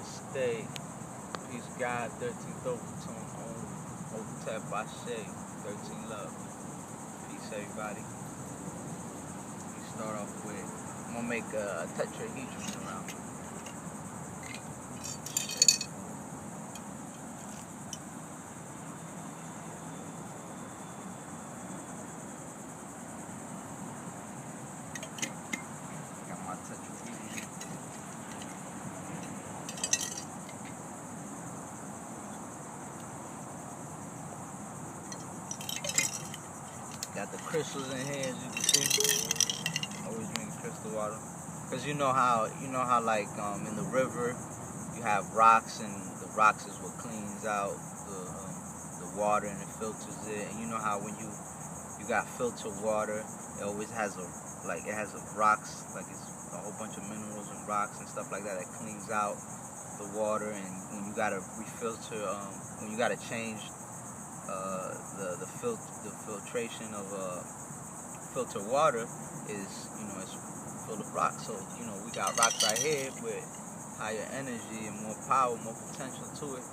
Namaste. Peace, God, 13th overtone on OPa7, 13 love. Peace, everybody. We start off with, I'm gonna make a tetrahedron around me. Got my tetrahedron. Got the crystals in here, as you can see. Always drink crystal water, cause you know how like in the river you have rocks, and the rocks is what cleans out the water and it filters it. And you know how when you got filtered water, it always has rocks, like it's a whole bunch of minerals and rocks and stuff like that that cleans out the water. And when you gotta refilter, when you gotta change the filtration of filtered water is, it's full of rocks. So we got rocks right here with higher energy and more power, more potential to it.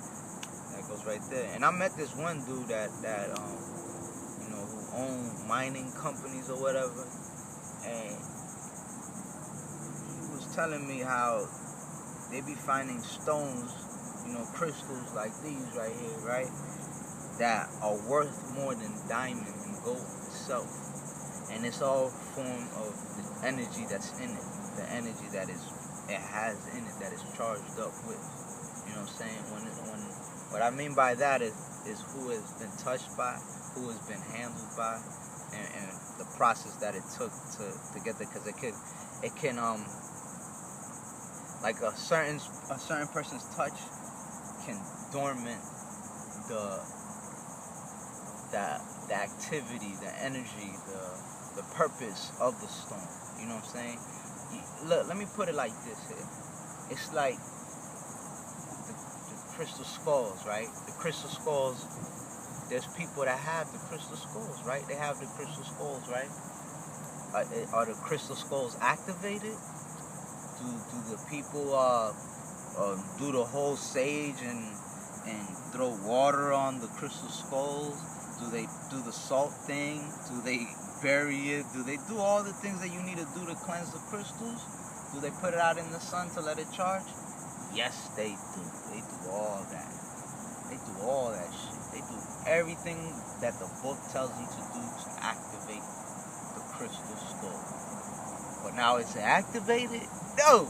That goes right there. And I met this one dude that who owned mining companies or whatever, and he was telling me how they be finding stones, crystals like these right here, right, that are worth more than diamond and gold itself. And it's all form of the energy that's in it, the energy that it has in it, that is charged up with. You know what I'm saying? What I mean by that is who has been touched by, who has been handled by, and the process that it took to get there. Because it can like a certain person's touch can dormant the activity, the energy, the purpose of the stone. You know what I'm saying? Look, let me put it like this here. It's like the crystal skulls, right? The crystal skulls, there's people that have the crystal skulls, right? They have the crystal skulls, right? Are the crystal skulls activated? Do the people do the whole sage and throw water on the crystal skulls? Do they do the salt thing? Do they bury it? Do they do all the things that you need to do to cleanse the crystals? Do they put it out in the sun to let it charge? Yes, they do. They do all that. They do all that shit. They do everything that the book tells them to do to activate the crystal skull. But now it's activated? No!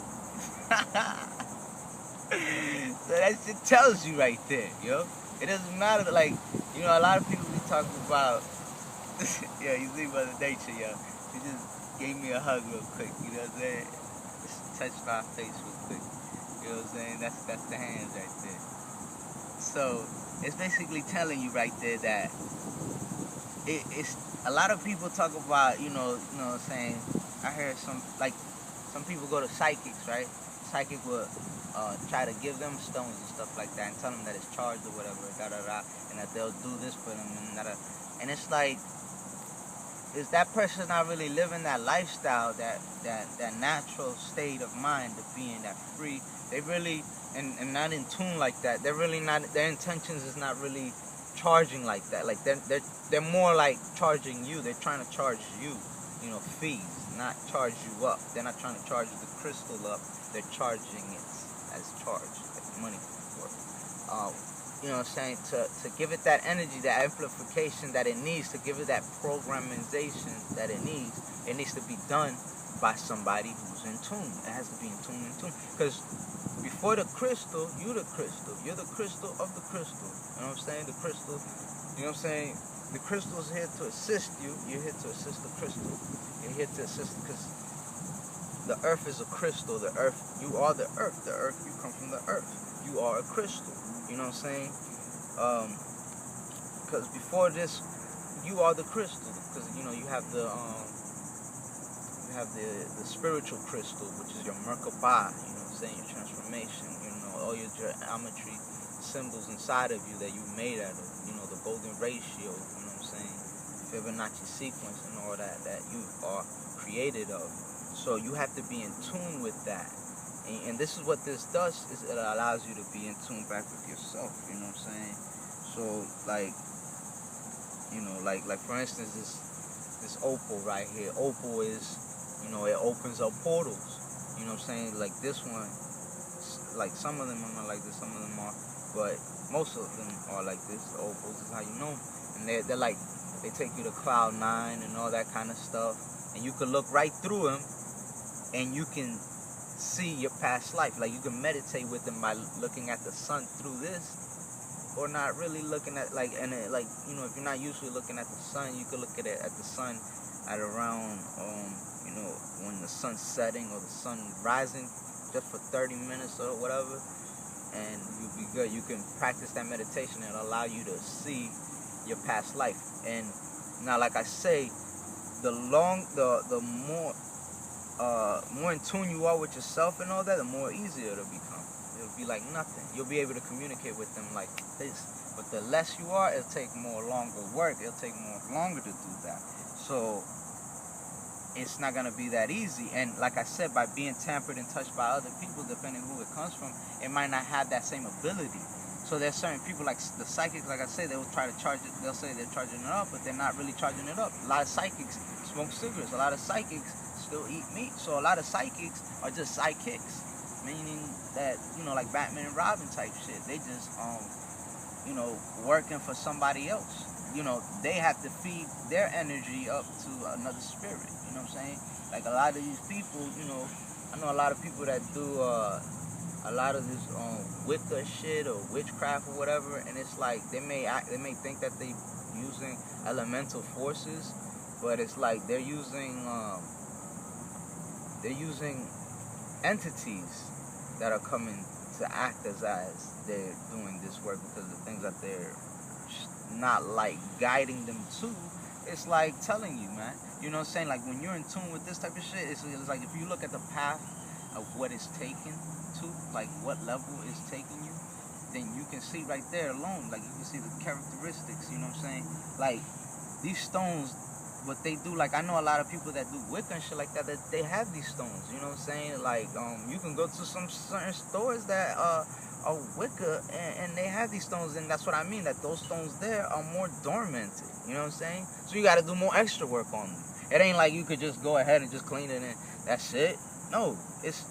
So that shit tells you right there, yo. It doesn't matter, like, a lot of people be talking about, yo, you see Mother Nature, yo. She just gave me a hug real quick, you know what I'm saying? Just touched my face real quick, you know what I'm saying? That's the hands right there. So, it's basically telling you right there that it's, a lot of people talk about, you know what I'm saying? I heard some people go to psychics, right? Psychic will try to give them stones and stuff like that and tell them that it's charged or whatever, and that they'll do this for them, and it's like, is that person not really living that lifestyle, that natural state of mind of being that free? They really, and not in tune like that. They're really not, their intentions is not really charging like that. Like they're more like charging you. They're trying to charge you, fees, not charge you up. They're not trying to charge the crystal up. They're charging it as charge, like money for it. You know what I'm saying? To give it that energy, that amplification that it needs, to give it that programmation that it needs to be done by somebody who's in tune. It has to be in tune. Because before the crystal, you're the crystal. You're the crystal of the crystal. You know what I'm saying? The crystal, you know what I'm saying? The crystal is here to assist you. You're here to assist the crystal. You're here to assist, because the earth is a crystal. The earth, you are the earth. The earth, you come from the earth. You are a crystal. You know what I'm saying? Because before this, you are the crystal. Because you have the spiritual crystal, which is your Merkaba. You know what I'm saying? Your transformation. All your geometry symbols inside of you that you made out of. The golden ratio. You know what I'm saying? Fibonacci sequence and all that you are created of. So you have to be in tune with that. And this is what this does, is it allows you to be in tune back with yourself, you know what I'm saying? So, like, you know, like for instance, this opal right here. Opal is, you know, it opens up portals. You know what I'm saying? Like this one, like some of them are not like this, some of them are, but most of them are like this. The opals is how you know them. And they're like, they take you to cloud 9 and all that kind of stuff. And you can look right through them and you can see your past life. Like you can meditate with them by looking at the sun through this, or not really looking at, like, and it, like, you know, if you're not usually looking at the sun, you could look at the sun at around you know, when the sun's setting or the sun rising, just for 30 minutes or whatever, and you'll be good. You can practice that meditation and allow you to see your past life. And now, like I say, the more in tune you are with yourself and all that, the more easier it'll become. It'll be like nothing. You'll be able to communicate with them like this. But the less you are, it'll take longer work. It'll take longer to do that. So it's not gonna be that easy. And like I said, by being tampered and touched by other people, depending who it comes from, it might not have that same ability. So there's certain people, like the psychics, like I say, they will try to charge it. They'll say they're charging it up, but they're not really charging it up. A lot of psychics smoke cigarettes. A lot of psychics still eat meat. So a lot of psychics are just psychics, meaning that, you know, like Batman and Robin type shit. They just you know, working for somebody else. You know, they have to feed their energy up to another spirit. You know what I'm saying? Like a lot of these people, you know, I know a lot of people that do a lot of this Wicca shit or witchcraft or whatever, and it's like they may think that they using elemental forces, but it's like they're using entities that are coming to act as they're doing this work, because the things that they're not like guiding them to, it's like telling you, man. You know what I'm saying? Like when you're in tune with this type of shit, it's like if you look at the path of what it's taken to, like what level it's taking you, then you can see right there alone, like you can see the characteristics, you know what I'm saying? Like these stones, what they do, like I know a lot of people that do Wicca and shit like that they have these stones, you know what I'm saying? Like you can go to some certain stores that are Wicca and they have these stones, and that's what I mean, that those stones there are more dormanted, you know what I'm saying? So you got to do more extra work on them. It ain't like you could just go ahead and just clean it and that's it. No, it's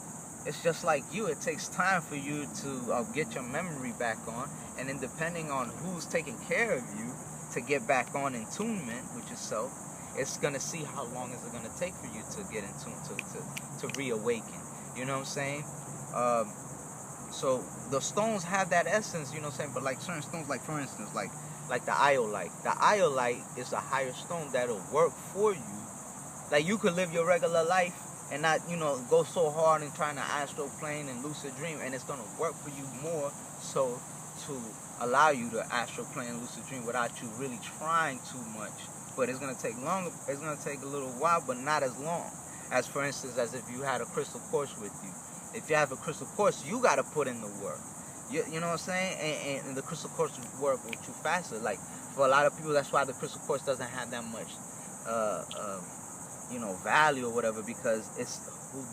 just like you. It takes time for you to get your memory back on, and then depending on who's taking care of you to get back on in tunement with yourself, it's gonna see how long is it gonna take for you to get in tune to reawaken. You know what I'm saying? So the stones have that essence, you know what I'm saying? But like certain stones, like for instance, like the iolite. The iolite is a higher stone that'll work for you. Like you could live your regular life and not, you know, go so hard in trying to astral plane and lucid dream, and it's gonna work for you more so to allow you to astral plane and lucid dream without you really trying too much. But it's gonna take longer. It's gonna take a little while, but not as long as, for instance, as if you had a crystal quartz with you. If you have a crystal quartz, you gotta put in the work. You know what I'm saying? And the crystal quartz work with you faster. Like for a lot of people, that's why the crystal quartz doesn't have that much, you know, value or whatever, because it's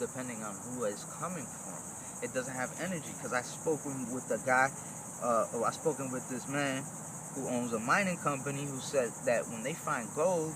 depending on who it's coming from. It doesn't have energy. Because I spoken with a guy, I spoken with this man who owns a mining company, who said that when they find gold,